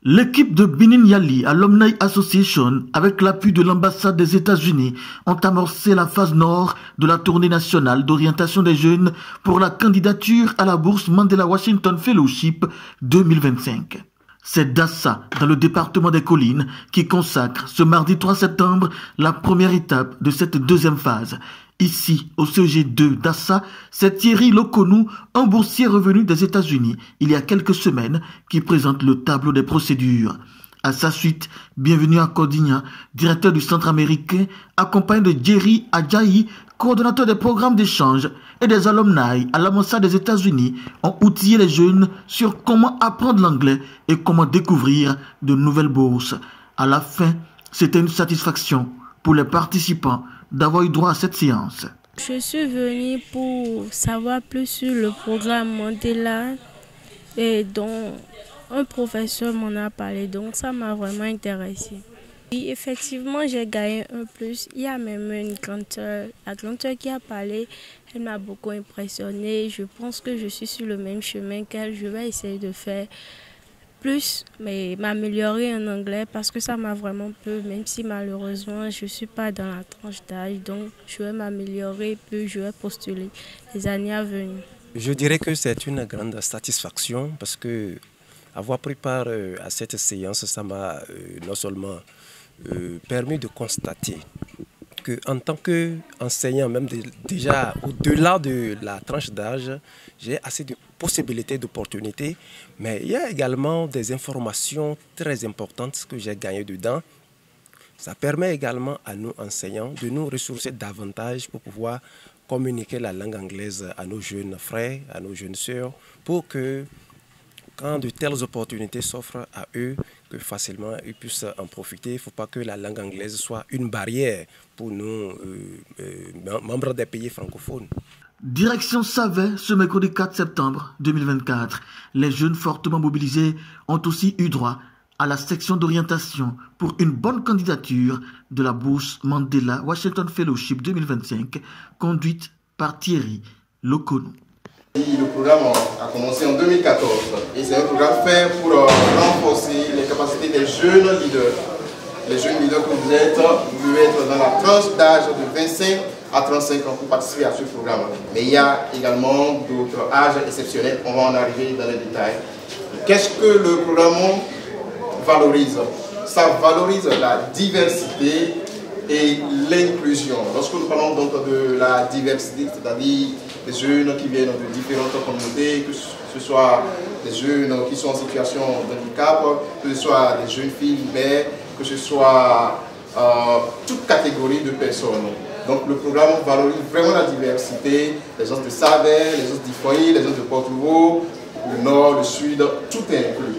L'équipe de Benin Yali Alumni Association, avec l'appui de l'ambassade des États-Unis, ont amorcé la phase nord de la tournée nationale d'orientation des jeunes pour la candidature à la bourse Mandela Washington Fellowship 2025. C'est Dassa, dans le département des Collines, qui consacre ce mardi 3 septembre la première étape de cette deuxième phase. Ici, au CEG2 Dassa, c'est Thierry Lokonou, un boursier revenu des États-Unis il y a quelques semaines, qui présente le tableau des procédures. À sa suite, bienvenue à Kodigna, directeur du centre américain, accompagné de Jerry Ajayi, coordonnateur des programmes d'échange et des alumni à l'ambassade des États-Unis, ont outillé les jeunes sur comment apprendre l'anglais et comment découvrir de nouvelles bourses. À la fin, c'était une satisfaction pour les participants d'avoir eu droit à cette séance. Je suis venue pour savoir plus sur le programme Mandela et dont un professeur m'en a parlé, donc ça m'a vraiment intéressée. Oui, effectivement, j'ai gagné un plus. Il y a même une grande sœur, la grande sœur qui a parlé, elle m'a beaucoup impressionnée. Je pense que je suis sur le même chemin qu'elle. Je vais essayer de faire plus, mais m'améliorer en anglais parce que ça m'a vraiment plu, même si malheureusement je ne suis pas dans la tranche d'âge, donc je vais m'améliorer, puis je vais postuler les années à venir. Je dirais que c'est une grande satisfaction parce que avoir pris part à cette séance, ça m'a non seulement permis de constater qu'en tant qu'enseignant, même déjà au-delà de la tranche d'âge, j'ai assez de possibilités, d'opportunités, mais il y a également des informations très importantes que j'ai gagnées dedans. Ça permet également à nous enseignants de nous ressourcer davantage pour pouvoir communiquer la langue anglaise à nos jeunes frères, à nos jeunes sœurs, pour que quand de telles opportunités s'offrent à eux, que facilement ils puissent en profiter. Il ne faut pas que la langue anglaise soit une barrière pour nous, membres des pays francophones. Direction Savet, ce mercredi 4 septembre 2024. Les jeunes fortement mobilisés ont aussi eu droit à la section d'orientation pour une bonne candidature de la bourse Mandela Washington Fellowship 2025, conduite par Thierry Lokonou. Le programme a commencé en 2014 et c'est un programme fait pour renforcer les capacités des jeunes leaders. Les jeunes leaders que vous êtes dans la tranche d'âge de 25 à 35 ans pour participer à ce programme. Mais il y a également d'autres âges exceptionnels, on va en arriver dans les détails. Qu'est-ce que le programme valorise? Ça valorise la diversité et l'inclusion. Lorsque nous parlons donc de la diversité, c'est-à-dire des jeunes qui viennent de différentes communautés, que ce soit des jeunes qui sont en situation de handicap, que ce soit des jeunes filles libères, que ce soit toute catégorie de personnes. Donc le programme valorise vraiment la diversité, les gens de Savet, les gens d'Ifoyi, les gens de Port-Nouveau, le nord, le sud, tout est inclus.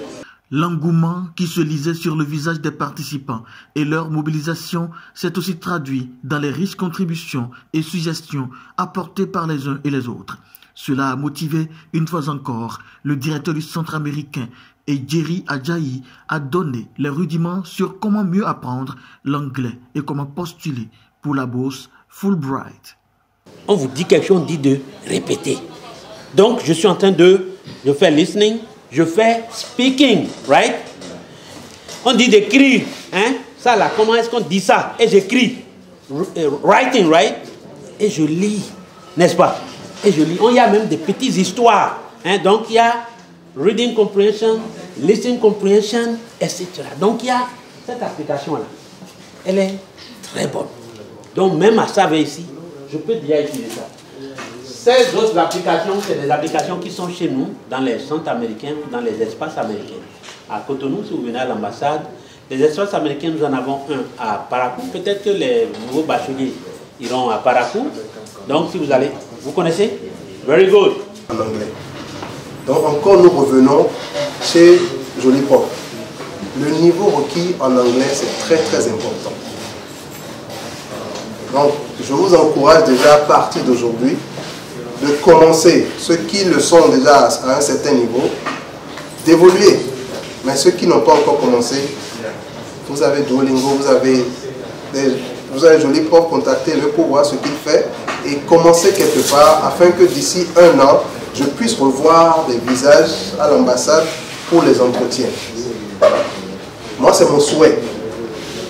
L'engouement qui se lisait sur le visage des participants et leur mobilisation s'est aussi traduit dans les riches contributions et suggestions apportées par les uns et les autres. Cela a motivé une fois encore le directeur du centre américain et Jerry Ajayi à donner les rudiments sur comment mieux apprendre l'anglais et comment postuler pour la bourse Fulbright. On vous dit quelque chose, on dit de répéter. Donc je suis en train de faire listening. Je fais speaking, right? On dit d'écrire, hein? Ça là, comment est-ce qu'on dit ça? Et j'écris. Writing, right? Et je lis, n'est-ce pas? Et je lis. Il y a même des petites histoires. Hein? Donc il y a reading comprehension, listening comprehension, etc. Donc il y a cette application-là. Elle est très bonne. Donc même à Savet ici, je peux déjà utiliser ça. Ces autres applications, c'est des applications qui sont chez nous, dans les centres américains, dans les espaces américains. À Cotonou, si vous venez à l'ambassade, les espaces américains, nous en avons un à Parakou. Peut-être que les nouveaux bacheliers iront à Parakou. Donc, si vous allez, vous connaissez? Very good. En anglais. Donc, encore nous revenons chez Joli Prof. Le niveau requis en anglais, c'est très très important. Donc, je vous encourage déjà à partir d'aujourd'hui de commencer, ceux qui le sont déjà à un certain niveau, d'évoluer. Mais ceux qui n'ont pas encore commencé, vous avez Duolingo, vous avez Joli Prof, contactez-le pour voir ce qu'il fait et commencer quelque part afin que d'ici un an, je puisse revoir les visages à l'ambassade pour les entretiens. Moi, c'est mon souhait.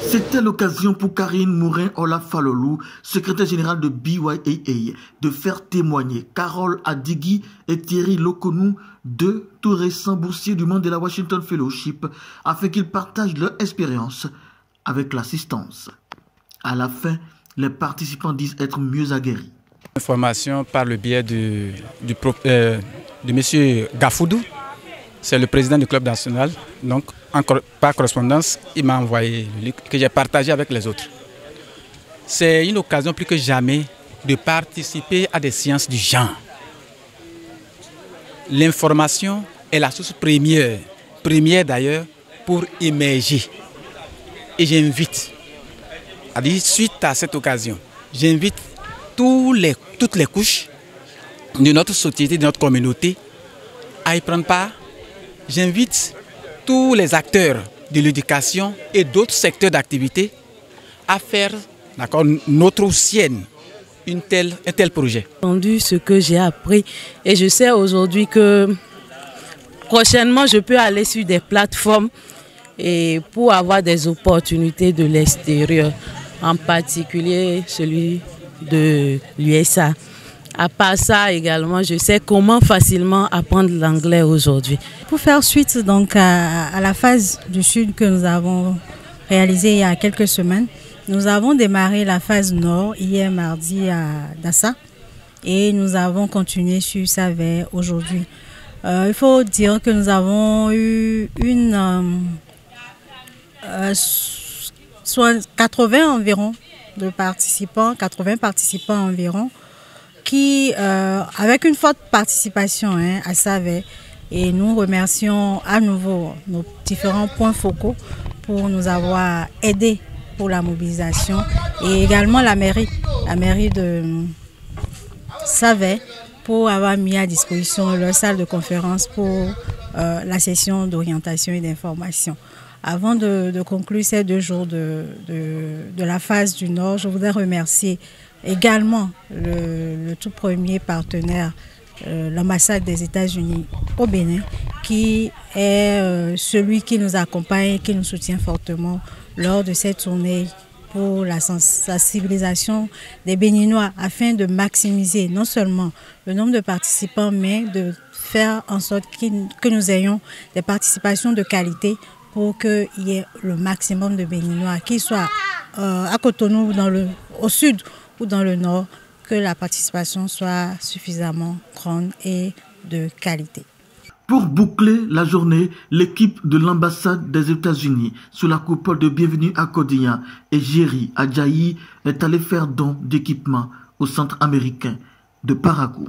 C'était l'occasion pour Karine Mourin-Olafalolou, secrétaire générale de BYAA, de faire témoigner Carole Adigui et Thierry Lokonou, deux tout récents boursiers du Mandela Washington Fellowship, afin qu'ils partagent leur expérience avec l'assistance. À la fin, les participants disent être mieux aguerris. Information par le biais de M. Gafoudou, c'est le président du club national, donc par correspondance, il m'a envoyé le livre que j'ai partagé avec les autres. C'est une occasion plus que jamais de participer à des séances du genre. L'information est la source première d'ailleurs, pour émerger. Et j'invite, suite à cette occasion, j'invite toutes les couches de notre société, de notre communauté à y prendre part. J'invite tous les acteurs de l'éducation et d'autres secteurs d'activité à faire notre sienne un tel projet. J'ai entendu ce que j'ai appris et je sais aujourd'hui que prochainement je peux aller sur des plateformes et pour avoir des opportunités de l'extérieur, en particulier celui de l'USA. À part ça également, je sais comment facilement apprendre l'anglais aujourd'hui. Pour faire suite donc à la phase du Sud que nous avons réalisée il y a quelques semaines, nous avons démarré la phase Nord hier mardi à Dassa et nous avons continué sur Savay aujourd'hui. Il faut dire que nous avons eu 80 environ de participants, 80 participants environ, qui, avec une forte participation à Savay, et nous remercions à nouveau nos différents points focaux pour nous avoir aidés pour la mobilisation, et également la mairie de Savay pour avoir mis à disposition leur salle de conférence pour la session d'orientation et d'information. Avant de conclure ces 2 jours de la phase du Nord, je voudrais remercier également le tout premier partenaire, l'ambassade des États-Unis au Bénin, qui est celui qui nous accompagne et qui nous soutient fortement lors de cette tournée pour la sensibilisation des Béninois afin de maximiser non seulement le nombre de participants, mais de faire en sorte que nous ayons des participations de qualité pour qu'il y ait le maximum de Béninois, qu'ils soient à Cotonou, au sud ou dans le nord, que la participation soit suffisamment grande et de qualité. Pour boucler la journée, l'équipe de l'ambassade des États-Unis sous la coupole de Bienvenue à Kodia et Jerry Adjayi est allée faire don d'équipement au centre américain de Parakou.